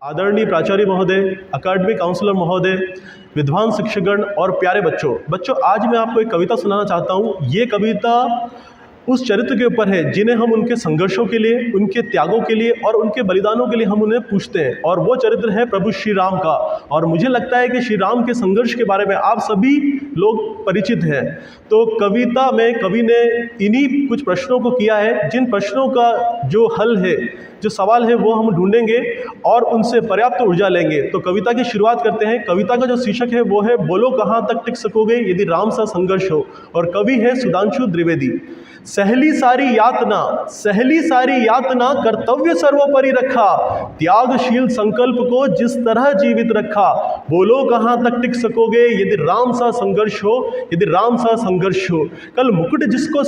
आदरणीय प्राचार्य महोदय, अकादमिक काउंसलर महोदय, विद्वान शिक्षकगण और प्यारे बच्चों, आज मैं आपको एक कविता सुनाना चाहता हूँ। ये कविता उस चरित्र के ऊपर है जिन्हें हम उनके संघर्षों के लिए, उनके त्यागों के लिए और उनके बलिदानों के लिए हम उन्हें पूछते हैं, और वो चरित्र है प्रभु श्री राम का। और मुझे लगता है कि श्री राम के संघर्ष के बारे में आप सभी लोग परिचित हैं। तो कविता में कवि ने इन्हीं कुछ प्रश्नों को किया है, जिन प्रश्नों का जो हल है, जो सवाल है, वो हम ढूंढेंगे और उनसे पर्याप्त ऊर्जा लेंगे। तो कविता की शुरुआत करते हैं। कविता का जो शीर्षक है वो है बोलो कहाँ तक टिक सकोगे यदि राम सा संघर्ष हो, और कवि है सुधांशु द्विवेदी। सहली सारी यातना कर्तव्य सर्वोपरि रखा, त्यागशील संकल्प को जिस तरह जीवित रखा। बोलो कहाँ तक टिक सकोगे यदि राम सा संघर्ष हो, यदि राम सा संघर्ष हो। कल मुकुट जिसको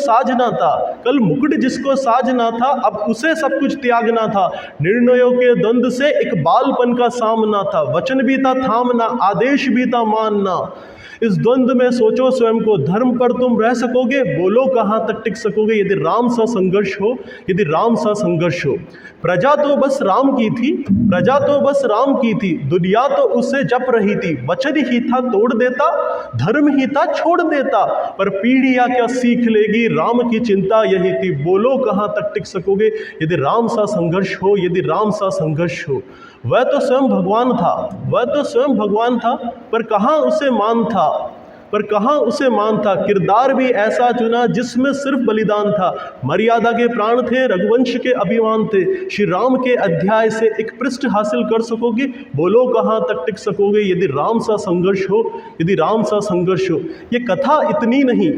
साजना था, अब उसे सब कुछ त्यागना था। निर्णयों के द्वंद्व से एक बालपन का सामना था, वचन भी था थामना, आदेश भी था मानना। इस द्वंद्व में सोचो स्वयं को, धर्म पर तुम रह सकोगे, बोलो कहाँ तक टिक सकोगे यदि राम सा संघर्ष हो, यदि राम सा संघर्ष हो। प्रजा तो बस राम की थी, दुनिया तो उससे जप रही थी। वचन ही था तोड़ देता, धर्म ही था छोड़ देता, पर पीढ़ियां क्या सीख लेगी, राम की चिंता यही थी। बोलो कहाँ तक टिक सकोगे यदि राम सा संघर्ष हो, यदि राम सा संघर्ष हो। वह तो स्वयं भगवान था, पर कहाँ उसे मान था। किरदार भी ऐसा चुना जिसमें सिर्फ बलिदान था। मर्यादा के प्राण थे, रघुवंश के अभिमान थे। श्री राम के अध्याय से एक पृष्ठ हासिल कर सकोगे, बोलो कहाँ तक टिक सकोगे यदि राम सा संघर्ष हो, यदि राम सा संघर्ष हो। ये कथा इतनी नहीं,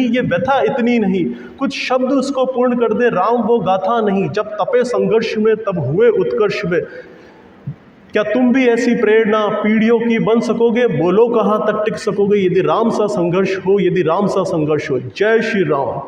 ये व्यथा इतनी नहीं, कुछ शब्द उसको पूर्ण कर दे, राम वो गाथा नहीं। जब तपे संघर्ष में तब हुए उत्कर्ष में। क्या तुम भी ऐसी प्रेरणा पीढ़ियों की बन सकोगे, बोलो कहाँ तक टिक सकोगे यदि राम सा संघर्ष हो, यदि राम सा संघर्ष हो। जय श्री राम।